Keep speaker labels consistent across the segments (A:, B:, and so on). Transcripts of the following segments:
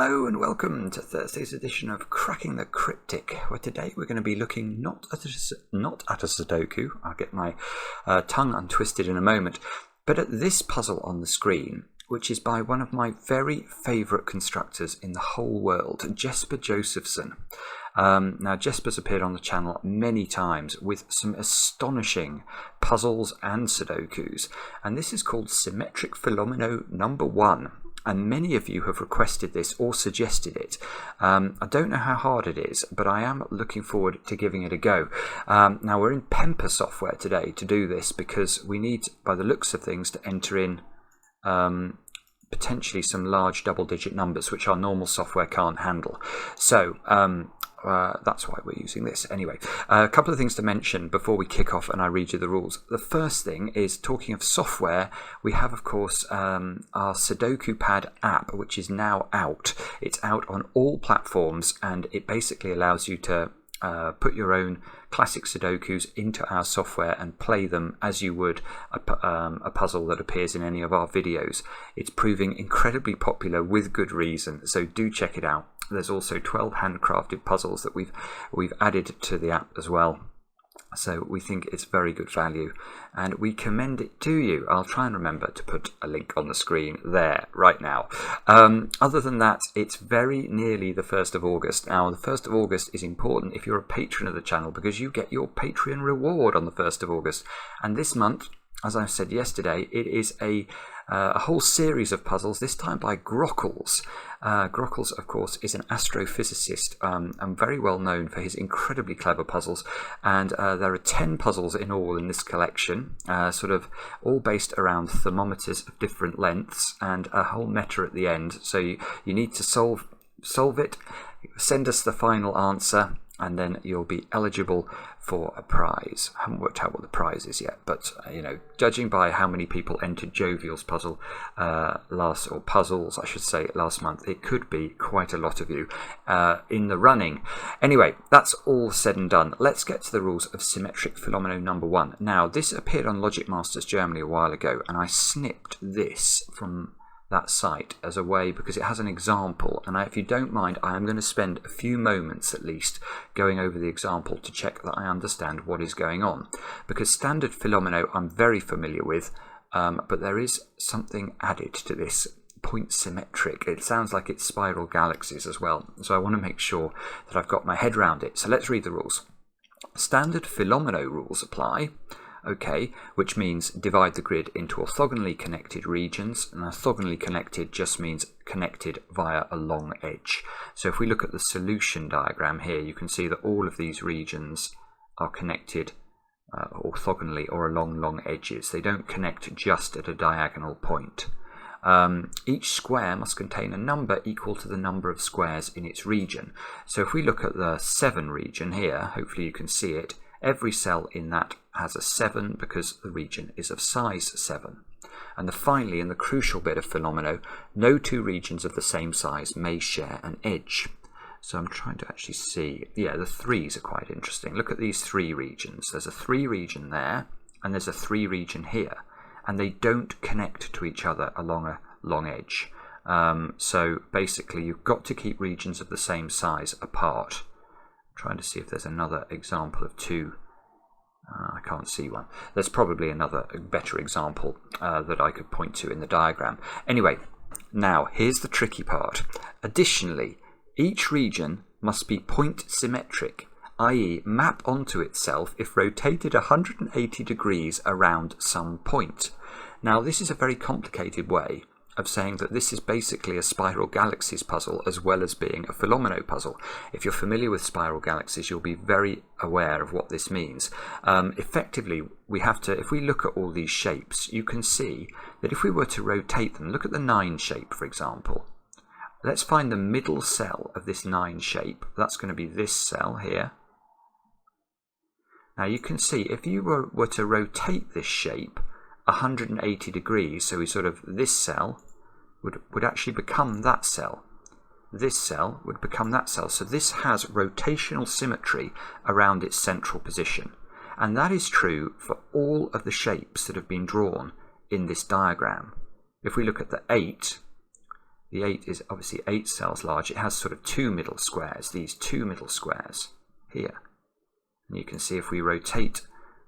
A: Hello and welcome to Thursday's edition of Cracking the Cryptic, where today we're going to be looking not at a Sudoku, I'll get my tongue untwisted in a moment, but at this puzzle on the screen, which is by one of my very favourite constructors in the whole world, Jesper Josephson. Now, Jesper's appeared on the channel many times with some astonishing puzzles and Sudokus, and this is called Symmetric Philomeno number 1. And many of you have requested this or suggested it. I don't know how hard it is, but I am looking forward to giving it a go. Now, we're in Pemper software today to do this because we need, by the looks of things, to enter in potentially some large double-digit numbers, which our normal software can't handle. So that's why we're using this. Anyway, a couple of things to mention before we kick off and I read you the rules. The first thing is, talking of software, we have, of course, our Sudoku Pad app, which is now out. It's out on all platforms, and it basically allows you to put your own classic Sudokus into our software and play them as you would a puzzle that appears in any of our videos. It's proving incredibly popular with good reason, so do check it out. There's also 12 handcrafted puzzles that we've added to the app as well. So we think it's very good value and we commend it to you. I'll try and remember to put a link on the screen there right now. Other than that, it's very nearly the 1st of August. Now, the 1st of August is important if you're a patron of the channel because you get your Patreon reward on the 1st of August. And this month, as I said yesterday, it is a whole series of puzzles, this time by Grockles. Grockles, of course, is an astrophysicist and very well known for his incredibly clever puzzles. And there are 10 puzzles in all in this collection, sort of all based around thermometers of different lengths and a whole meta at the end. So you need to solve it, send us the final answer, and then you'll be eligible for a prize. I haven't worked out what the prize is yet, but you know, judging by how many people entered Jovial's puzzle puzzles, I should say, last month, it could be quite a lot of you in the running. Anyway, that's all said and done. Let's get to the rules of Symmetric Philomeno number 1. Now, this appeared on Logic Masters Germany a while ago, and I snipped this from that site as a way because it has an example, and if you don't mind, I am going to spend a few moments at least going over the example to check that I understand what is going on, because standard Philomeno I'm very familiar with, but there is something added to this, point symmetric. It sounds like it's spiral galaxies as well, so I want to make sure that I've got my head around it. So let's read the rules. Standard Philomeno rules apply. Okay, which means divide the grid into orthogonally connected regions, and orthogonally connected just means connected via a long edge. So if we look at the solution diagram here, you can see that all of these regions are connected orthogonally or along long edges. They don't connect just at a diagonal point. Each square must contain a number equal to the number of squares in its region. So if we look at the 7 region here, hopefully you can see it, every cell in that has a 7 because the region is of size 7. And finally, in the crucial bit of Philomeno, no two regions of the same size may share an edge. So I'm trying to actually see, yeah, the 3s are quite interesting. Look at these 3 regions. There's a 3 region there, and there's a 3 region here, and they don't connect to each other along a long edge. So basically, you've got to keep regions of the same size apart. Trying to see if there's another example of 2. I can't see one. There's probably another better example that I could point to in the diagram. Anyway, now here's the tricky part. Additionally, each region must be point symmetric, i.e. map onto itself if rotated 180 degrees around some point. Now, this is a very complicated way of saying that this is basically a spiral galaxies puzzle as well as being a Philomeno puzzle. If you're familiar with spiral galaxies, you'll be very aware of what this means. Effectively, we have to, if we look at all these shapes, you can see that if we were to rotate them, look at the 9 shape, for example. Let's find the middle cell of this 9 shape. That's going to be this cell here. Now you can see, if you were to rotate this shape 180 degrees, so we sort of, this cell would actually become that cell. This cell would become that cell. So this has rotational symmetry around its central position. And that is true for all of the shapes that have been drawn in this diagram. If we look at the 8, The 8 is obviously 8 cells large. It has sort of 2 middle squares, these 2 middle squares here. And you can see if we rotate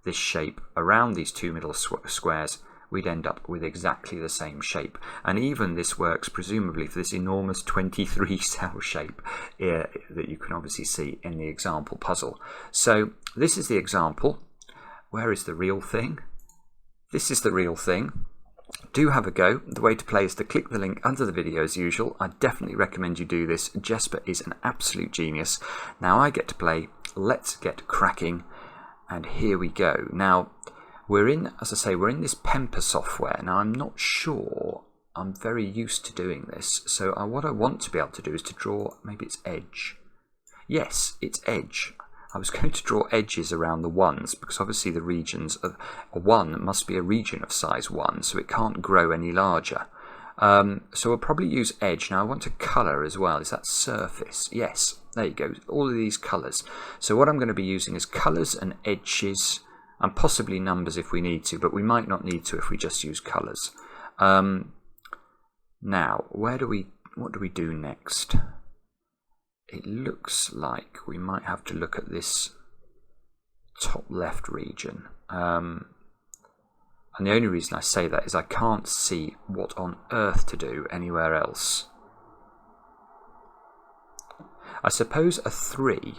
A: this shape around these 2 middle squares, we'd end up with exactly the same shape. And even this works presumably for this enormous 23 cell shape here that you can obviously see in the example puzzle. So this is the example. Where is the real thing? This is the real thing. Do have a go. The way to play is to click the link under the video as usual. I definitely recommend you do this. Jesper is an absolute genius. Now I get to play. Let's get cracking. And here we go. Now, we're in, as I say, we're in this Pemper software. Now, I'm not sure I'm very used to doing this. So what I want to be able to do is to draw, maybe it's edge. Yes, it's edge. I was going to draw edges around the 1s because obviously the regions of a 1 must be a region of size 1, so it can't grow any larger. So we'll probably use edge. Now I want to colour as well. Is that surface? Yes, there you go. All of these colours. So what I'm going to be using is colours and edges and possibly numbers if we need to, but we might not need to if we just use colours. Now, what do we do next? It looks like we might have to look at this top left region. And the only reason I say that is I can't see what on earth to do anywhere else. I suppose a 3.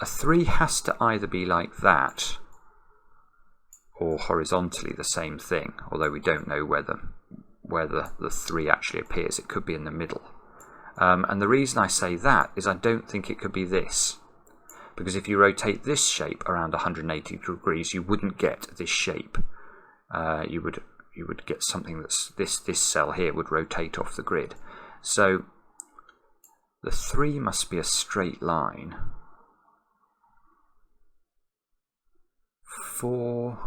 A: A 3 has to either be like that or horizontally the same thing, although we don't know where the 3 actually appears. It could be in the middle. And the reason I say that is I don't think it could be this, because if you rotate this shape around 180 degrees, you wouldn't get this shape. You would get something that's this cell here would rotate off the grid. So the 3 must be a straight line. 4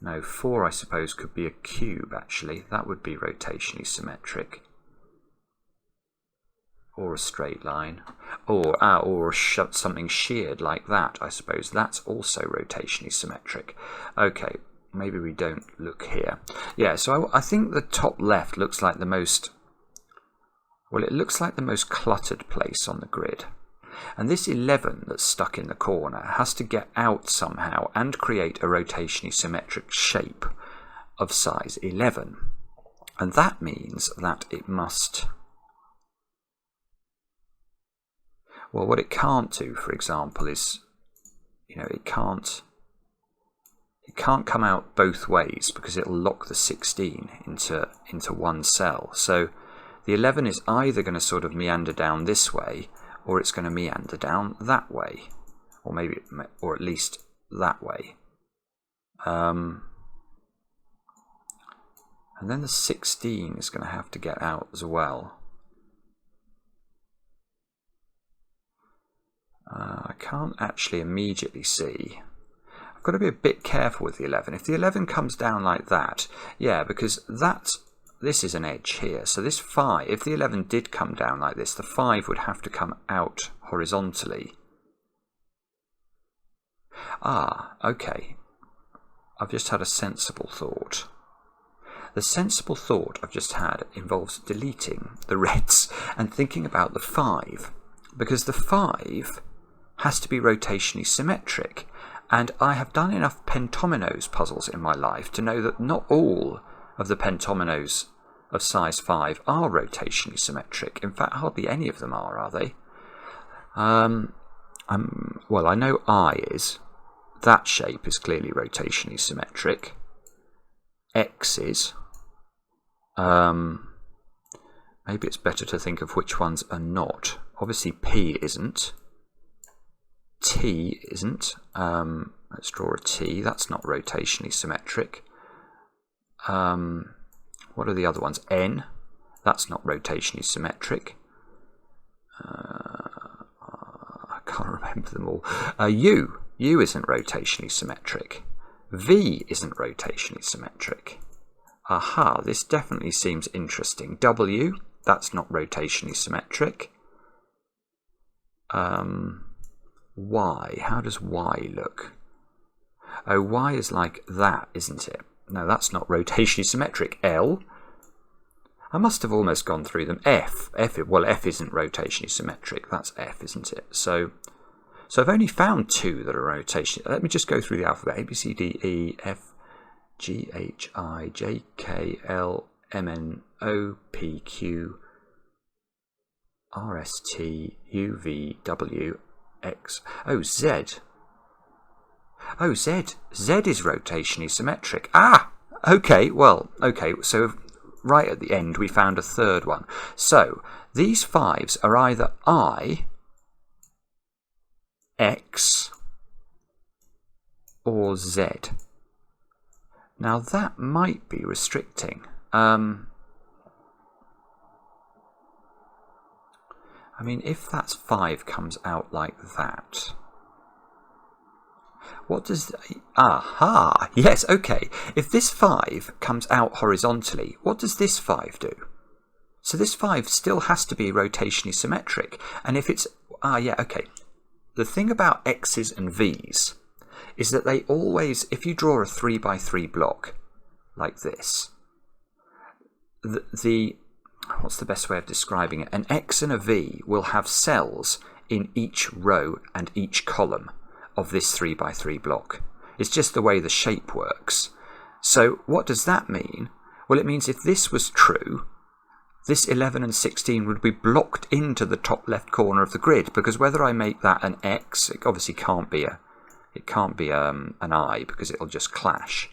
A: I suppose could be a cube actually. That would be rotationally symmetric. Or a straight line, or something sheared like that, I suppose. That's also rotationally symmetric. Okay, maybe we don't look here. Yeah, so I think the top left looks like the most, well, it looks like the most cluttered place on the grid. And this 11 that's stuck in the corner has to get out somehow and create a rotationally symmetric shape of size 11. And that means that it must... Well, what it can't do, for example, is, it can't come out both ways because it'll lock the 16 into one cell. So the 11 is either going to sort of meander down this way, or it's going to meander down that way, or at least that way. And then the 16 is going to have to get out as well. I can't actually immediately see. I've got to be a bit careful with the 11. If the 11 comes down like that, yeah, because this is an edge here. So this 5, if the 11 did come down like this, the 5 would have to come out horizontally. Ah, okay. I've just had a sensible thought. The sensible thought I've just had involves deleting the reds and thinking about the 5, because the 5 has to be rotationally symmetric, and I have done enough pentominoes puzzles in my life to know that not all of the pentominoes of size 5 are rotationally symmetric. In fact, hardly any of them are they? Well, I know I is. That shape is clearly rotationally symmetric. X is. Maybe it's better to think of which ones are not. Obviously P isn't. T isn't. Let's draw a T. That's not rotationally symmetric. What are the other ones? N. That's not rotationally symmetric. I can't remember them all. U. U isn't rotationally symmetric. V isn't rotationally symmetric. Aha, this definitely seems interesting. W. That's not rotationally symmetric. Y. How does Y look? Oh, Y is like that, isn't it? No, that's not rotationally symmetric. L. I must have almost gone through them. F isn't rotationally symmetric. That's F, isn't it? So I've only found 2 that are rotationally. Let me just go through the alphabet. A, B, C, D, E, F, G, H, I, J, K, L, M, N, O, P, Q, R, S, T, U, V, W, X. Oh, Z. Oh, Z. Z is rotationally symmetric. Ah! Okay, well, okay, so right at the end we found a third one. So these 5s are either I, X, or Z. Now that might be restricting. I mean, if that's 5 comes out like that, what does... Aha! Yes, okay. If this 5 comes out horizontally, what does this 5 do? So this 5 still has to be rotationally symmetric. And if it's... yeah, okay. The thing about X's and V's is that they always... If you draw a 3x3 block like this, what's the best way of describing it? An X and a V will have cells in each row and each column of this 3x3 block. It's just the way the shape works. So what does that mean? Well, it means if this was true, this 11 and 16 would be blocked into the top left corner of the grid, because whether I make that an X, it obviously can't be an I, because it'll just clash.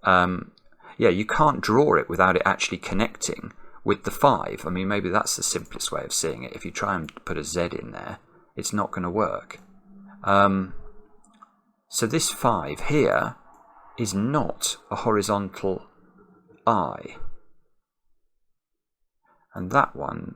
A: Yeah, you can't draw it without it actually connecting with the 5. I mean, maybe that's the simplest way of seeing it. If you try and put a Z in there, it's not going to work. So this 5 here is not a horizontal I. And that one,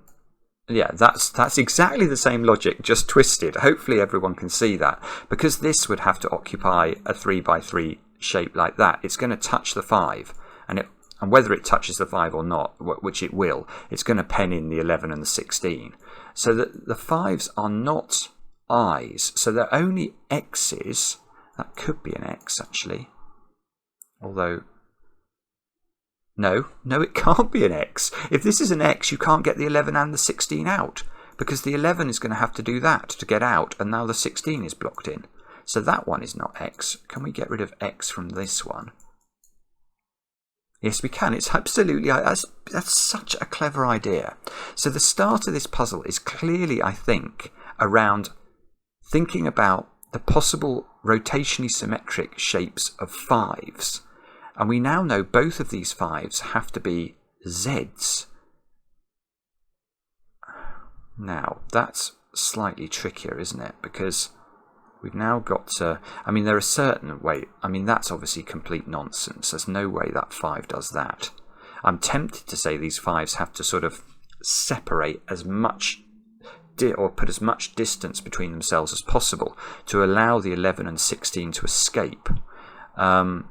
A: yeah, that's exactly the same logic, just twisted. Hopefully everyone can see that. Because this would have to occupy a 3x3 shape like that, it's going to touch the 5. And whether it touches the 5 or not, which it will, it's going to pen in the 11 and the 16. So the 5s are not I's. So they're only X's. That could be an X, actually. Although, no, it can't be an X. If this is an X, you can't get the 11 and the 16 out, because the 11 is going to have to do that to get out, and now the 16 is blocked in. So that one is not X. Can we get rid of X from this one? Yes, we can. It's absolutely... That's such a clever idea. So the start of this puzzle is clearly, I think, around thinking about the possible rotationally symmetric shapes of 5s. And we now know both of these 5s have to be Zs. Now, that's slightly trickier, isn't it? Because we've now got to... I mean, there are certain... Wait, I mean, that's obviously complete nonsense. There's no way that 5 does that. I'm tempted to say these 5s have to sort of separate as much... or put as much distance between themselves as possible to allow the 11 and 16 to escape. About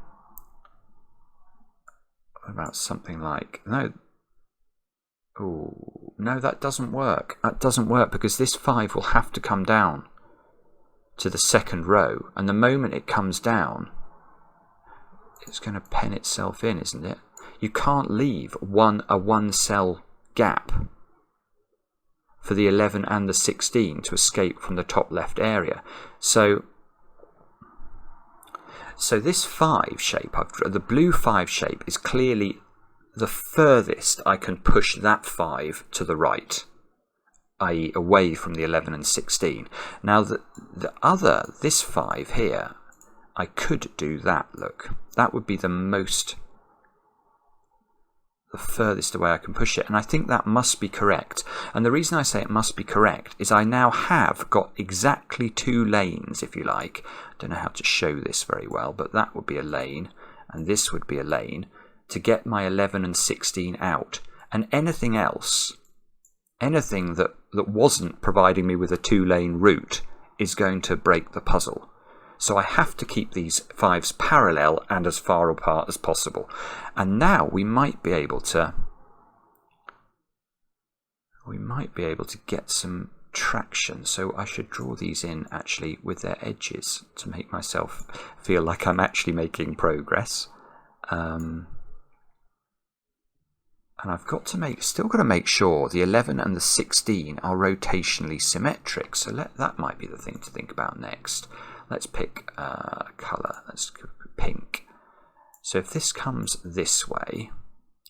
A: something like... No. Oh, no, that doesn't work. That doesn't work because this 5 will have to come down to the second row, and the moment it comes down, it's going to pen itself in, isn't it? You can't leave a one cell gap for the 11 and the 16 to escape from the top left area. So this 5 shape, the blue 5 shape, is clearly the furthest I can push that 5 to the right, i.e. away from the 11 and 16. Now this 5 here, I could do that, look. That would be the furthest away I can push it, and I think that must be correct. And the reason I say it must be correct is I now have got exactly 2 lanes, if you like. I don't know how to show this very well, but that would be a lane, and this would be a lane, to get my 11 and 16 out. And anything else, anything that wasn't providing me with a 2-lane route, is going to break the puzzle. So I have to keep these 5s parallel and as far apart as possible. And now we might be able to get some traction. So I should draw these in actually with their edges to make myself feel like I'm actually making progress. And I've got to still got to make sure the 11 and the 16 are rotationally symmetric. So that might be the thing to think about next. Let's pick colour. Let's go pink. So if this comes this way,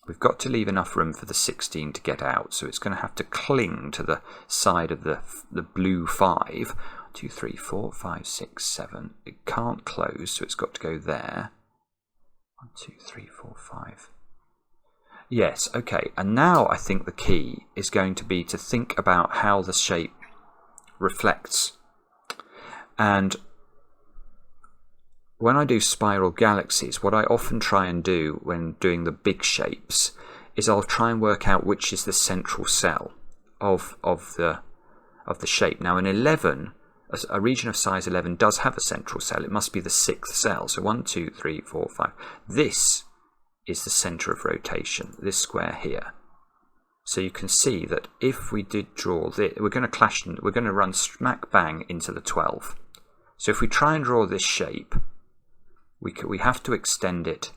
A: we've got to leave enough room for the 16 to get out. So it's going to have to cling to the side of the blue 5. 2, 3, 4, 5, 6, 7. It can't close, so it's got to go there. 1, 2, 3, 4, 5. Yes, okay. And now I think the key is going to be to think about how the shape reflects. And when I do spiral galaxies, what I often try and do when doing the big shapes is I'll try and work out which is the central cell of the shape. Now, an 11, a region of size 11 does have a central cell. It must be the 6th cell. So 1, 2, 3, 4, 5. This is the center of rotation, this square here. So you can see that if we did draw this, we're going to clash, we're going to run smack bang into the 12. So if we try and draw this shape, we have to extend it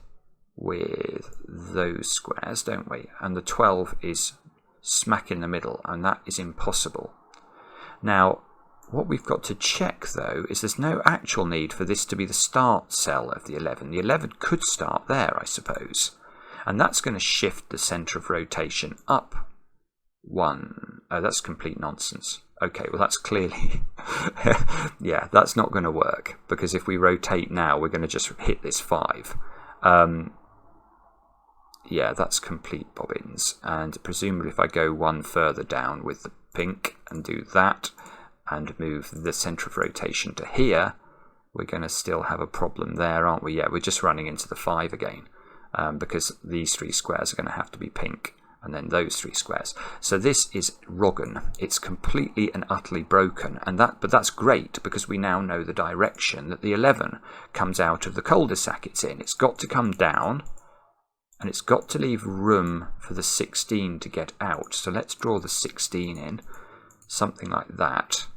A: with those squares, don't we? And the 12 is smack in the middle, and that is impossible. Now, what we've got to check, though, is there's no actual need for this to be the start cell of the 11. The 11 could start there, I suppose. And that's going to shift the center of rotation up 1. Oh, that's complete nonsense. Okay, well, that's clearly... yeah, that's not going to work, because if we rotate now, we're going to just hit this 5. Yeah, that's complete bobbins. And presumably if I go one further down with the pink and do that, and move the center of rotation to here, we're going to still have a problem there, aren't we? Yeah, we're just running into the 5 again, because these 3 squares are going to have to be pink, and then those 3 squares. So this is Roggen. It's completely and utterly broken, but that's great, because we now know the direction that the 11 comes out of the cul-de-sac it's in. It's got to come down, and it's got to leave room for the 16 to get out. So let's draw the 16 in, something like that.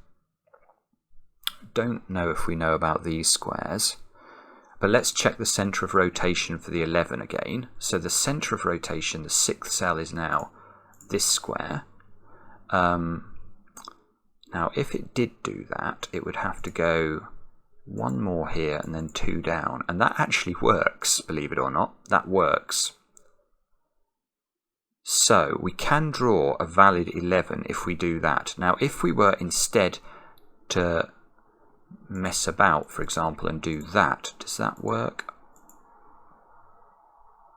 A: Don't know if we know about these squares, but let's check the center of rotation for the 11 again. So the center of rotation, the 6th cell, is now this square. Now if it did do that, it would have to go 1 more here and then 2 down, and that actually works, believe it or not. That works. So we can draw a valid 11 if we do that. Now if we were instead to mess about, for example, and do that, does that work?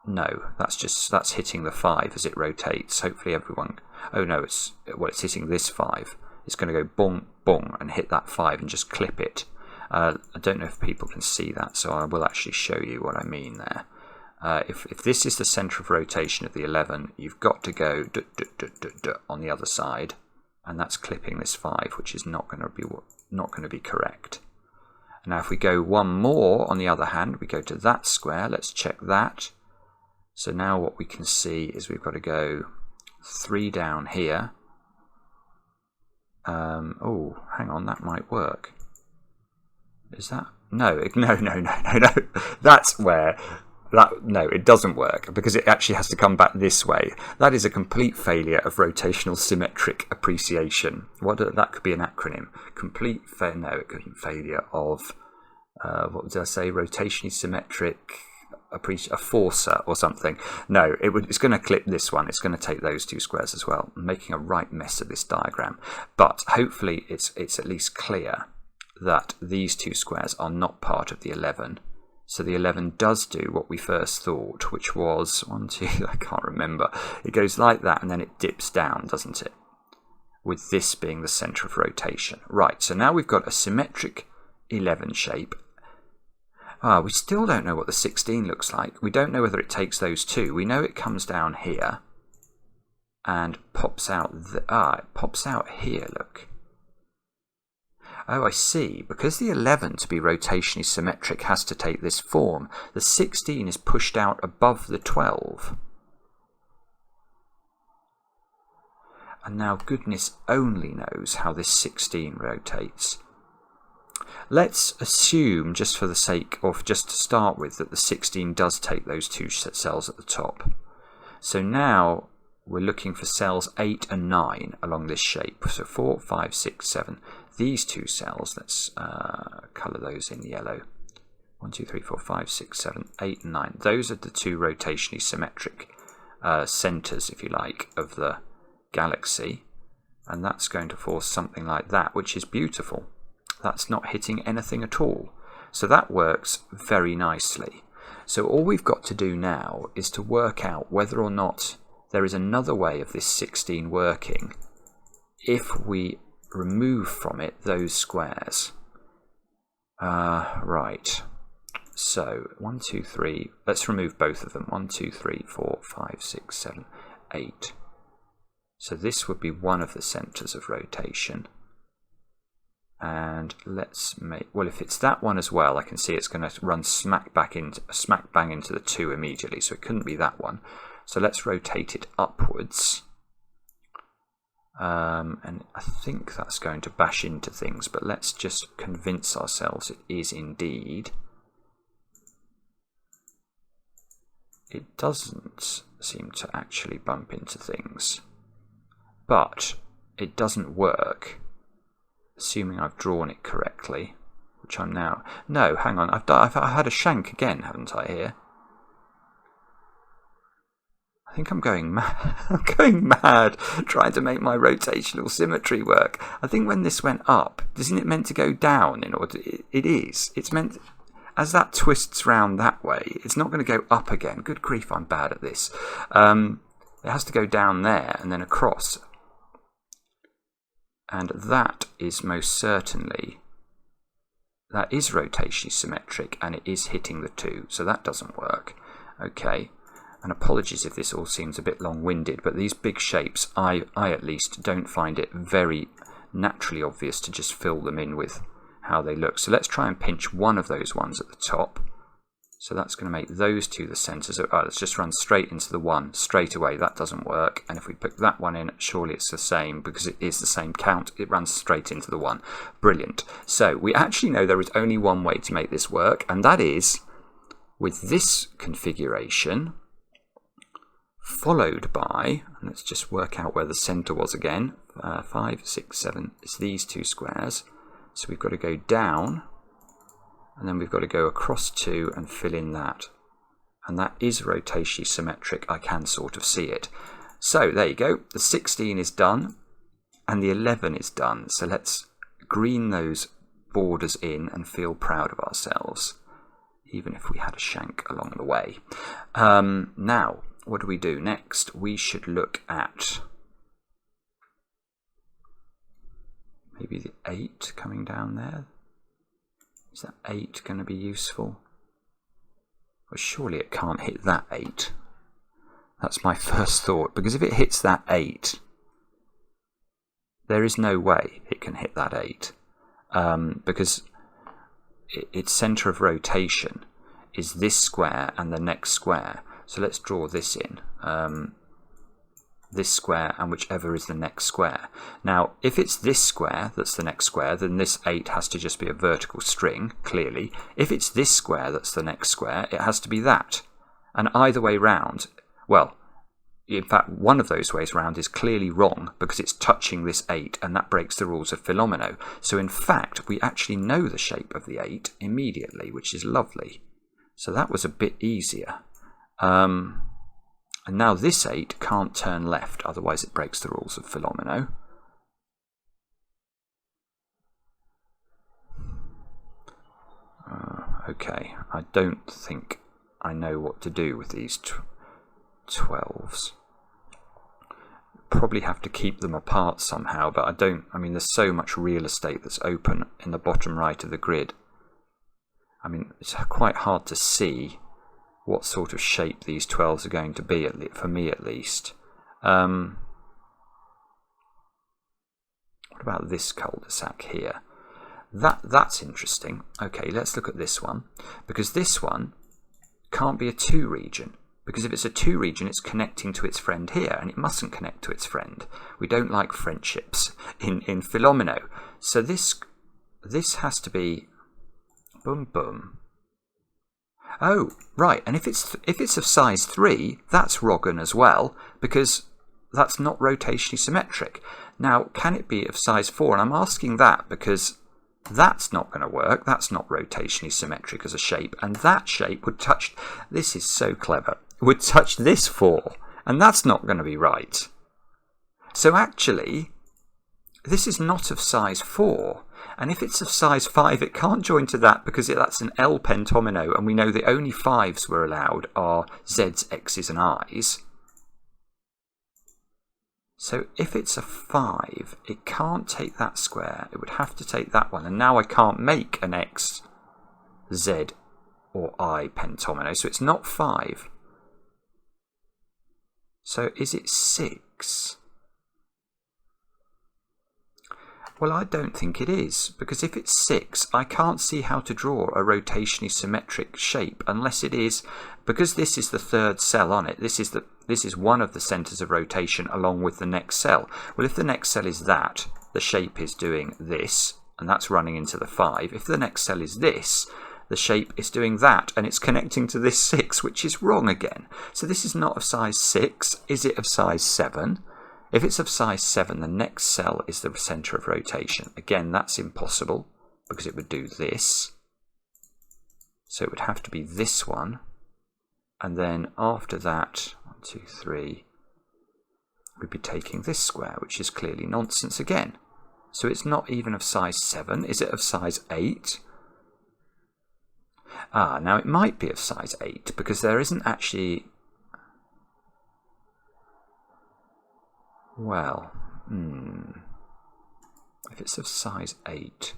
A: No, that's hitting the 5 as it rotates. Hopefully everyone... Oh no, it's hitting this 5. It's going to go bong, bong, and hit that 5 and just clip it. I don't know if people can see that, so I will actually show you what I mean there. If this is the center of rotation of the 11, you've got to go on the other side, and that's clipping this 5, which is not going to be correct. Now if we go 1 more, on the other hand, we go to that square. Let's check that. So now what we can see is we've got to go 3 down here. Oh, hang on, that might work. Is that? No. That's where... No, it doesn't work, because it actually has to come back this way. That is a complete failure of rotational symmetric appreciation. That could be an acronym. It could be failure of, what did I say, rotationally symmetric, a forcer or something. No, it's going to clip this one. It's going to take those 2 squares as well, making a right mess of this diagram. But hopefully it's at least clear that these 2 squares are not part of the 11. So the 11 does do what we first thought, which was 1, 2, I can't remember. It goes like that and then it dips down, doesn't it? With this being the center of rotation. Right, so now we've got a symmetric 11 shape. We still don't know what the 16 looks like. We don't know whether it takes those 2. We know it comes down here and pops out. It pops out here, look. Oh, I see. Because the 11 to be rotationally symmetric has to take this form, the 16 is pushed out above the 12. And now goodness only knows how this 16 rotates. Let's assume, just for the sake of just to start with, that the 16 does take those 2 cells at the top. So now we're looking for cells 8 and 9 along this shape. So 4, 5, 6, 7. These two cells, let's colour those in yellow. 1, 2, 3, 4, 5, 6, 7, 8 and 9. Those are the two rotationally symmetric centres, if you like, of the galaxy. And that's going to force something like that, which is beautiful. That's not hitting anything at all. So that works very nicely. So all we've got to do now is to work out whether or not there is another way of this 16 working if we remove from it those squares. Right. So 1, 2, 3. Let's remove both of them. 1, 2, 3, 4, 5, 6, 7, 8. So this would be one of the centres of rotation. And let's make, well, if it's that one as well, I can see it's going to run smack bang into the 2 immediately, so it couldn't be that one. So let's rotate it upwards. And I think that's going to bash into things, but let's just convince ourselves it is indeed. It doesn't seem to actually bump into things. But it doesn't work, assuming I've drawn it correctly, which I'm now... No, hang on, I've had a shank again, haven't I, here? I think I'm going mad. I'm going mad trying to make my rotational symmetry work. I think when this went up, isn't it meant to go down in order... It is. It's meant... As that twists round that way, it's not going to go up again. Good grief, I'm bad at this. It has to go down there and then across. And that is most certainly, that is rotationally symmetric, and it is hitting the 2, so that doesn't work. Okay, and apologies if this all seems a bit long-winded, but these big shapes, I at least don't find it very naturally obvious to just fill them in with how they look. So let's try and pinch one of those ones at the top. So that's going to make those two the centres. Let's just run straight into the 1 straight away. That doesn't work. And if we put that one in, surely it's the same because it is the same count. It runs straight into the 1. Brilliant. So we actually know there is only one way to make this work, and that is with this configuration followed by, and let's just work out where the centre was again. 5, 6, 7. It's these two squares. So we've got to go down. And then we've got to go across 2 and fill in that. And that is rotationally symmetric. I can sort of see it. So there you go. The 16 is done and the 11 is done. So let's green those borders in and feel proud of ourselves, even if we had a shank along the way. Now, what do we do next? We should look at maybe the 8 coming down there. Is that 8 going to be useful? Well, surely it can't hit that 8. That's my first thought, because if it hits that 8, there is no way it can hit that 8. Because its centre of rotation is this square and the next square. So let's draw this in. This square and whichever is the next square. Now, if it's this square that's the next square, then this 8 has to just be a vertical string, clearly. If it's this square that's the next square, it has to be that. And either way round, well, in fact, one of those ways round is clearly wrong because it's touching this 8, and that breaks the rules of Philomeno. So in fact, we actually know the shape of the 8 immediately, which is lovely. So that was a bit easier. And now this 8 can't turn left, otherwise it breaks the rules of Philomeno. Okay, I don't think I know what to do with these 12s. Probably have to keep them apart somehow, but I mean, there's so much real estate that's open in the bottom right of the grid. I mean, it's quite hard to see what sort of shape these 12s are going to be, for me at least. What about this cul-de-sac here? That's interesting. Okay, let's look at this one, because this one can't be a 2 region, because if it's a 2 region, it's connecting to its friend here, and it mustn't connect to its friend. We don't like friendships in Philomeno. So this has to be boom boom. Oh, right, and if it's of size 3, that's Roggen as well, because that's not rotationally symmetric. Now, can it be of size 4? And I'm asking that because that's not going to work. That's not rotationally symmetric as a shape. And that shape would touch, this is so clever, would touch this 4. And that's not going to be right. So actually, this is not of size 4. And if it's of size 5, it can't join to that because that's an L pentomino. And we know the only 5s we're allowed are Z's, X's and I's. So if it's a 5, it can't take that square. It would have to take that one. And now I can't make an X, Z or I pentomino. So it's not 5. So is it 6? Well, I don't think it is, because if it's 6, I can't see how to draw a rotationally symmetric shape unless it is, because this is the third cell on it, this is one of the centres of rotation along with the next cell. Well, if the next cell is that, the shape is doing this, and that's running into the 5. If the next cell is this, the shape is doing that, and it's connecting to this 6, which is wrong again. So this is not of size 6. Is it of size 7? If it's of size 7, the next cell is the centre of rotation. Again, that's impossible because it would do this. So it would have to be this one. And then after that, 1, 2, 3, we'd be taking this square, which is clearly nonsense again. So it's not even of size 7. Is it of size 8? Now it might be of size 8 because there isn't actually... Well, if it's of size 8,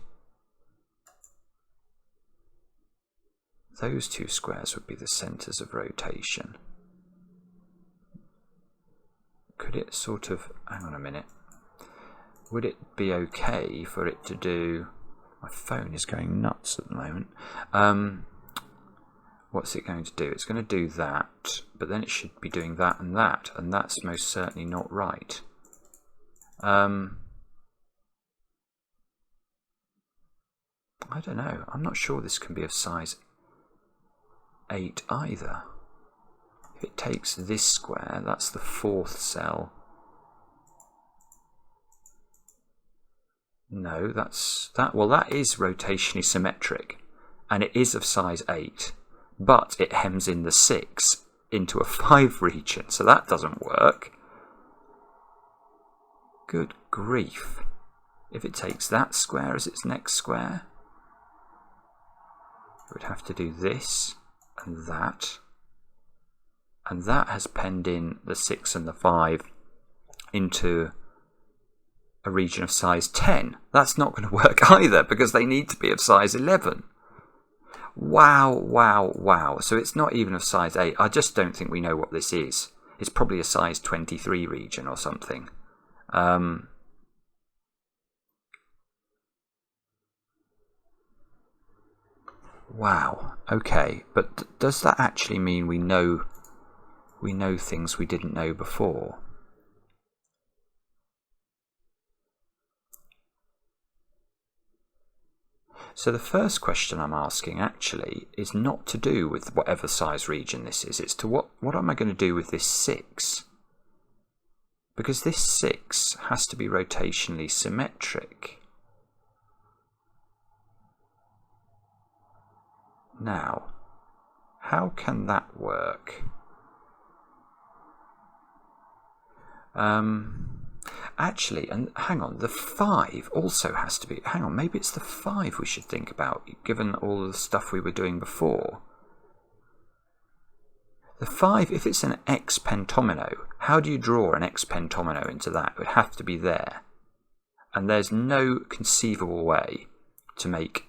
A: those two squares would be the centres of rotation. Could it sort of, hang on a minute, would it be okay for it to do, my phone is going nuts at the moment, what's it going to do? It's going to do that, but then it should be doing that, and that's most certainly not right. I don't know. I'm not sure this can be of size 8 either. If it takes this square, that's the 4th cell. No, well, that is rotationally symmetric, and it is of size 8, but it hems in the 6 into a 5 region, so that doesn't work. Good grief. If it takes that square as its next square, it would have to do this and that has penned in the 6 and the 5 into a region of size 10. That's not going to work either because they need to be of size 11. Wow, wow, wow. So it's not even of size 8. I just don't think we know what this is. It's probably a size 23 region or something. Wow. Okay, but does that actually mean we know things we didn't know before? So the first question I'm asking actually is not to do with whatever size region this is. It's to what am I going to do with this 6? Because this 6 has to be rotationally symmetric. Now, how can that work? Actually, and hang on, the 5 also has to be... Hang on, maybe it's the 5 we should think about, given all the stuff we were doing before. The 5, if it's an X pentomino, how do you draw an X pentomino into that? It would have to be there. And there's no conceivable way to make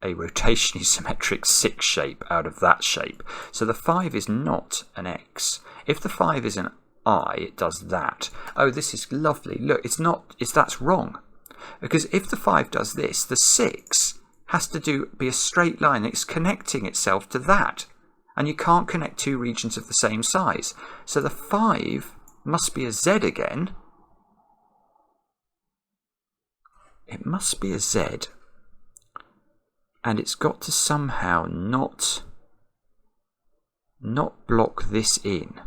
A: a rotationally symmetric 6 shape out of that shape. So the 5 is not an X. If the 5 is an I, it does that. Oh, this is lovely. Look, that's wrong. Because if the 5 does this, the 6 has to be a straight line. It's connecting itself to that. And you can't connect two regions of the same size. So the 5 must be a Z again. It must be a Z. And it's got to somehow not block this in.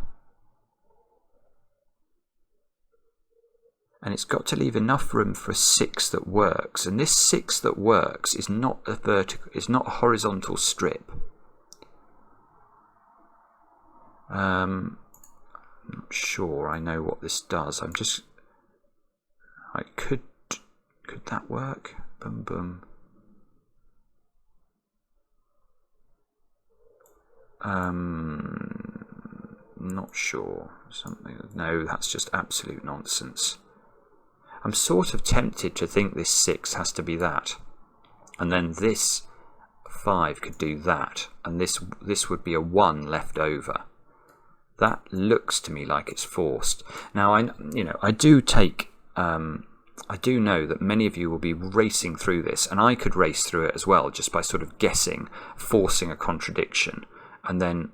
A: And it's got to leave enough room for a 6 that works. And this 6 that works is not a vertical, it's not a horizontal strip. I'm not sure I know what this does. Could that work? Boom, boom. Not sure. No, that's just absolute nonsense. I'm sort of tempted to think this 6 has to be that, and then this 5 could do that, and this would be a 1 left over. That looks to me like it's forced. Now I do know that many of you will be racing through this, and I could race through it as well, just by sort of guessing, forcing a contradiction, and then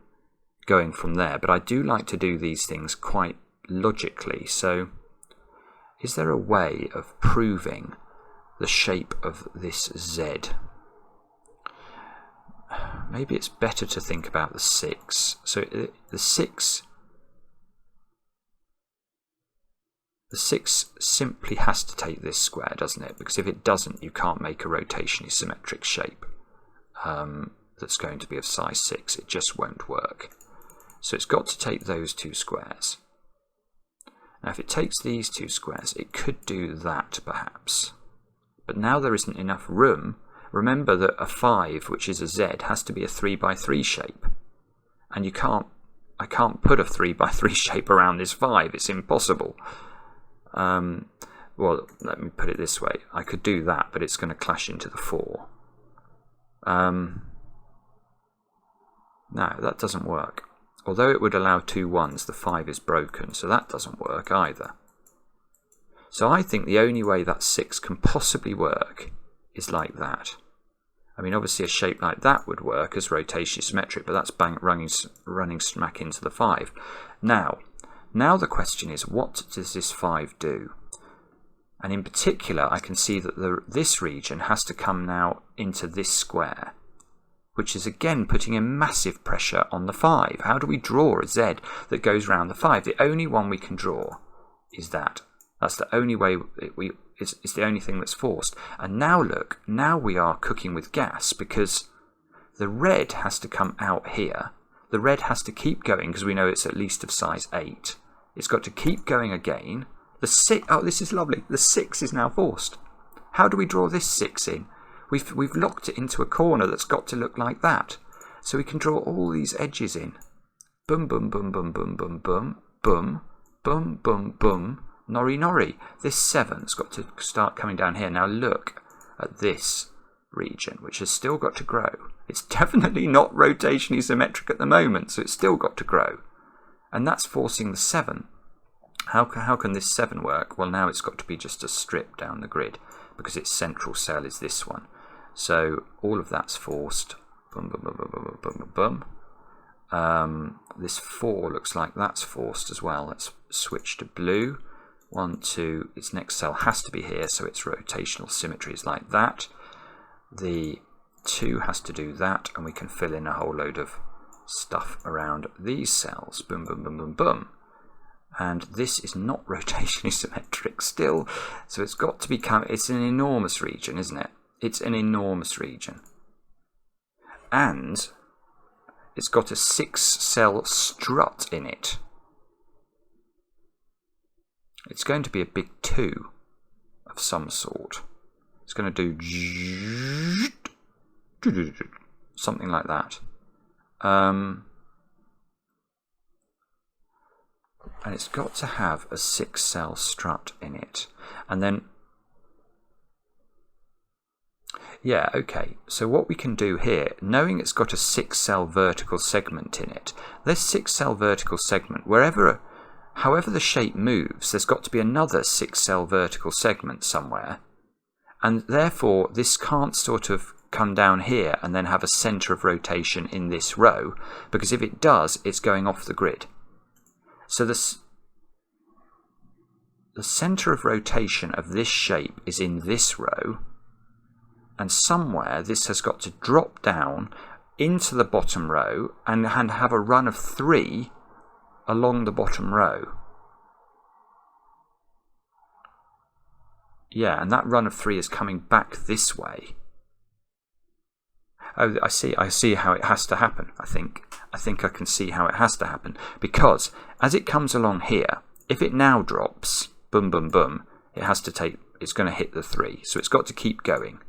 A: going from there. But I do like to do these things quite logically. So is there a way of proving the shape of this Z? Maybe it's better to think about the 6. So the 6 simply has to take this square, doesn't it? Because if it doesn't, you can't make a rotationally symmetric shape that's going to be of size 6. It just won't work. So it's got to take those 2 squares. Now if it takes these 2 squares, it could do that perhaps. But now there isn't enough room. Remember that a 5, which is a Z, has to be a 3 by 3 shape. And I can't put a 3 by 3 shape around this 5. It's impossible. Well, let me put it this way. I could do that, but it's going to clash into the 4. No, that doesn't work. Although it would allow 2 1s, the 5 is broken, so that doesn't work either. So I think the only way that 6 can possibly work is like that. I mean, obviously a shape like that would work as rotationally symmetric, but that's running smack into the 5. Now the question is, what does this 5 do? And in particular, I can see that this region has to come now into this square, which is again putting a massive pressure on the 5. How do we draw a Z that goes round the 5? The only one we can draw is that. That's the only way it's the only thing that's forced. And now look, now we are cooking with gas, because the red has to come out here. The red has to keep going because we know it's at least of size 8. It's got to keep going again. The 6, oh, this is lovely. The 6 is now forced. How do we draw this 6 in? We've locked it into a corner that's got to look like that. So we can draw all these edges in. Boom, boom, boom, boom, boom, boom, boom, boom, boom, boom, boom. Nori, nori. This 7's got to start coming down here. Now look at this region, which has still got to grow. It's definitely not rotationally symmetric at the moment, so it's still got to grow. And that's forcing the 7. How can this 7 work? Well, now it's got to be just a strip down the grid, because its central cell is this one. So all of that's forced. Boom, boom, boom, boom, boom, boom, boom. This 4 looks like that's forced as well. Let's switch to blue. 1, 2, its next cell has to be here, so its rotational symmetry is like that. The 2 has to do that, and we can fill in a whole load of stuff around these cells. Boom, boom, boom, boom, boom. And this is not rotationally symmetric still, so it's got to become, it's an enormous region, isn't it? It's an enormous region. And it's got a 6-cell strut in it. It's going to be a big 2 of some sort. It's going to do something like that. And it's got to have a 6-cell strut in it. And then, yeah, okay. So what we can do here, knowing it's got a 6-cell vertical segment in it, this 6-cell vertical segment, however the shape moves, there's got to be another 6-cell vertical segment somewhere. And therefore, this can't sort of come down here and then have a centre of rotation in this row, because if it does, it's going off the grid. So the centre of rotation of this shape is in this row, and somewhere this has got to drop down into the bottom row and have a run of 3 along the bottom row. Yeah, and that run of 3 is coming back this way. Oh, I see how it has to happen, I think I can see how it has to happen. Because as it comes along here, if it now drops, boom, boom, boom, it's going to hit the 3. So it's got to keep going.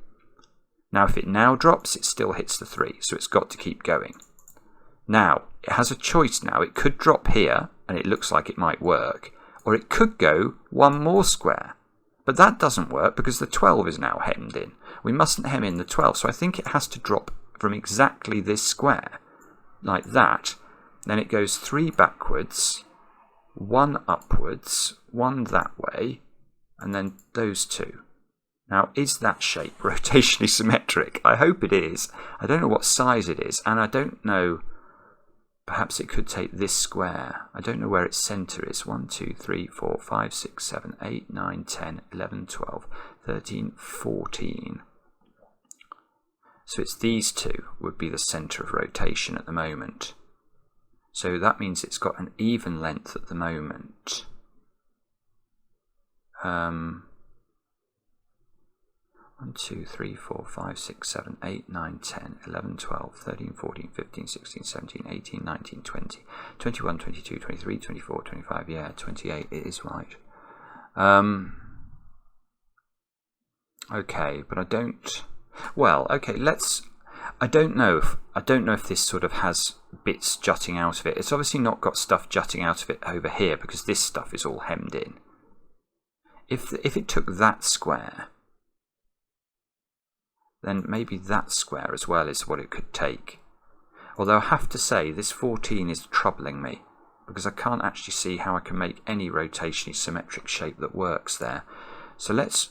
A: Now, if it now drops, it still hits the 3. So it's got to keep going. Now, it has a choice now. It could drop here, and it looks like it might work. Or it could go one more square. But that doesn't work because the 12 is now hemmed in. We mustn't hem in the 12, so I think it has to drop from exactly this square, like that. Then it goes 3 backwards, 1 upwards, 1 that way, and then those 2. Now, is that shape rotationally symmetric? I hope it is. I don't know what size it is, and I don't know. Perhaps it could take this square. I don't know where its centre is. 1, 2, 3, 4, 5, 6, 7, 8, 9, 10, 11, 12, 13, 14. So it's these 2 would be the centre of rotation at the moment. So that means it's got an even length at the moment. 1, 2, 3, 4, 5, 6, 7, 8, 9, 10, 11, 12, 13, 14, 15, 16, 17, 18, 19, 20, 21, 22, 23, 24, 25, yeah, 28, it is right. Okay, but I don't... Well, okay, I don't know if this sort of has bits jutting out of it. It's obviously not got stuff jutting out of it over here because this stuff is all hemmed in. If it took that square, then maybe that square as well is what it could take. Although I have to say this 14 is troubling me because I can't actually see how I can make any rotationally symmetric shape that works there. So let's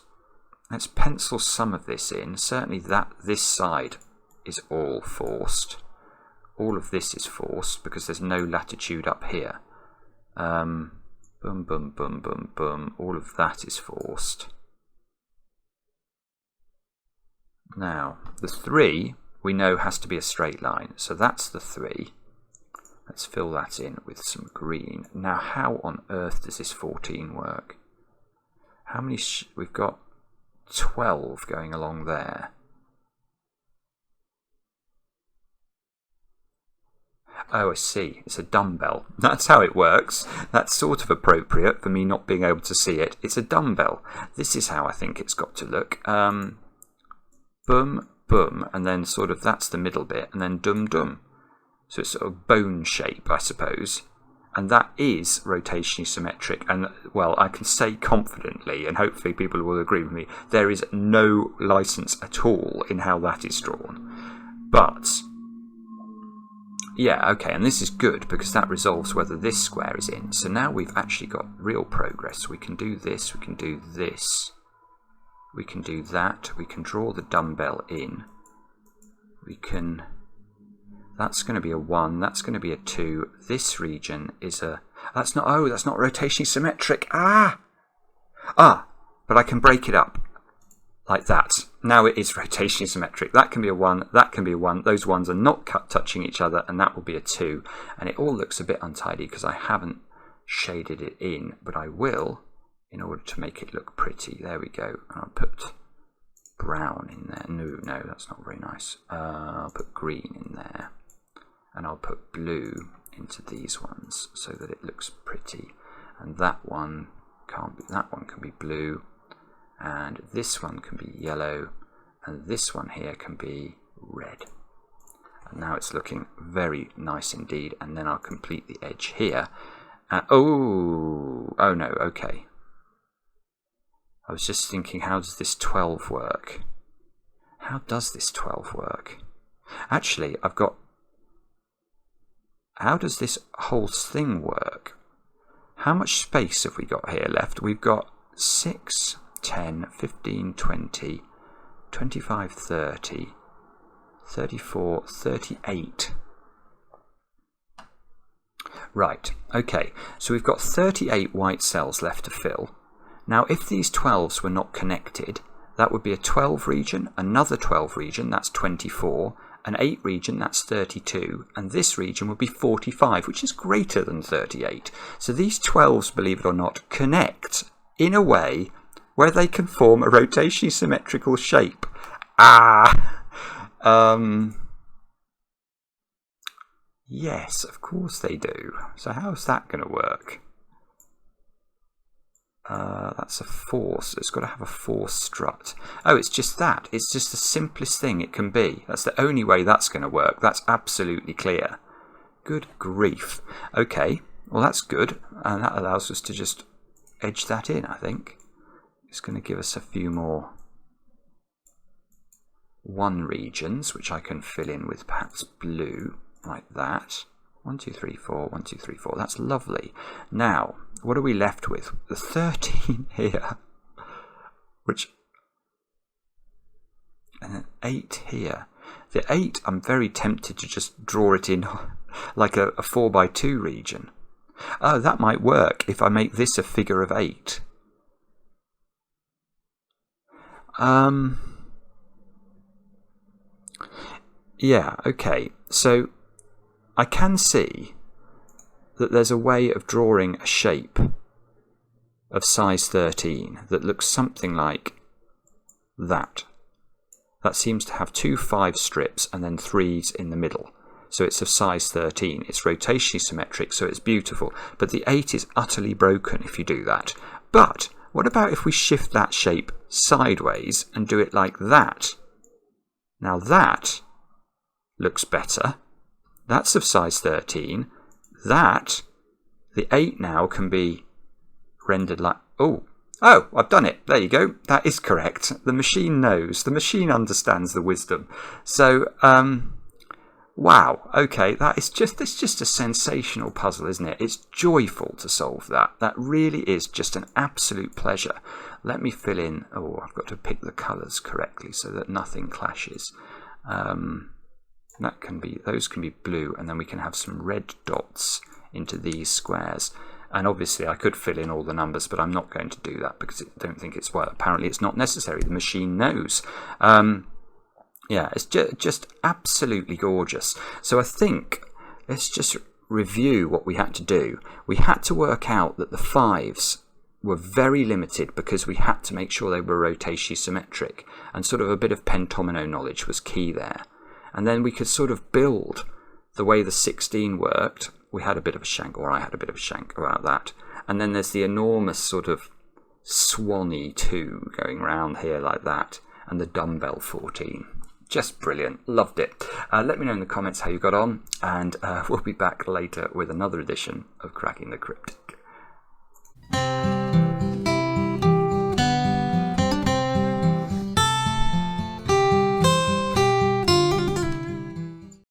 A: pencil some of this in. Certainly this side is all forced. All of this is forced because there's no latitude up here. Boom, boom, boom, boom, boom. All of that is forced. Now, the 3 we know has to be a straight line. So that's the 3. Let's fill that in with some green. Now, how on earth does this 14 work? How many... we've got 12 going along there. Oh, I see. It's a dumbbell. That's how it works. That's sort of appropriate for me not being able to see it. It's a dumbbell. This is how I think it's got to look. Boom, boom, and then sort of that's the middle bit, and then dum, dum. So it's sort of bone shape, I suppose. And that is rotationally symmetric. And, well, I can say confidently, and hopefully people will agree with me, there is no license at all in how that is drawn. But... yeah, okay, and this is good because that resolves whether this square is in. So now we've actually got real progress. We can do this, we can do this, we can do that, we can draw the dumbbell in. We can... that's going to be a 1, that's going to be a 2. This region is a... that's not... oh, that's not rotationally symmetric. But I can break it up. Like that. Now it is rotationally symmetric. That can be a 1, that can be a 1. Those ones are not touching each other, and that will be a 2. And it all looks a bit untidy because I haven't shaded it in, but I will in order to make it look pretty. There we go. And I'll put brown in there. No, that's not very nice. I'll put green in there. And I'll put blue into these ones so that it looks pretty. And that one can't be, that one can be blue. And this one can be yellow, and this one here can be red. And now it's looking very nice indeed. And then I'll complete the edge here. Oh no, okay. I was just thinking, how does this 12 work? How does this 12 work? Actually, I've got... how does this whole thing work? How much space have we got here left? We've got 6... 10, 15, 20, 25, 30, 34, 38. Right, okay, so we've got 38 white cells left to fill. Now, if these 12s were not connected, that would be a 12 region, another 12 region, that's 24, an 8 region, that's 32, and this region would be 45, which is greater than 38. So these 12s, believe it or not, connect in a way where they can form a rotationally symmetrical shape. Ah! Yes, of course they do. So how's that going to work? That's a force. It's got to have a force strut. Oh, it's just that. It's just the simplest thing it can be. That's the only way that's going to work. That's absolutely clear. Good grief. Okay, well that's good. And that allows us to just edge that in, I think. It's going to give us a few more 1 regions, which I can fill in with perhaps blue, like that. 1, 2, 3, 4, 1, 2, 3, 4. That's lovely. Now, what are we left with? The 13 here, and an 8 here. The 8, I'm very tempted to just draw it in like a 4x2 region. Oh, that might work if I make this a figure of 8. Yeah, okay. So I can see that there's a way of drawing a shape of size 13 that looks something like that. That seems to have 2 5 strips and then 3s in the middle. So it's of size 13. It's rotationally symmetric, so it's beautiful. But the 8 is utterly broken if you do that. But what about if we shift that shape sideways and do it like that? Now that looks better. That's of size 13. That, the 8 now can be rendered like... Oh, I've done it. There you go. That is correct. The machine knows. The machine understands the wisdom. So, wow. Okay, it's just a sensational puzzle, isn't it? It's joyful to solve that. That really is just an absolute pleasure. Let me fill in... Oh, I've got to pick the colours correctly so that nothing clashes. Those can be blue, and then we can have some red dots into these squares. And obviously I could fill in all the numbers, but I'm not going to do that because I don't think it's apparently it's not necessary. The machine knows. Yeah, it's just absolutely gorgeous. So I think let's just review what we had to do. We had to work out that the 5s were very limited because we had to make sure they were rotationally symmetric, and sort of a bit of pentomino knowledge was key there. And then we could sort of build the way the 16 worked. We had a bit of a shank, or I had a bit of a shank about that. And then there's the enormous sort of swanny 2 going round here like that, and the dumbbell 14. Just brilliant. Loved it. Let me know in the comments how you got on, and we'll be back later with another edition of Cracking the Cryptic.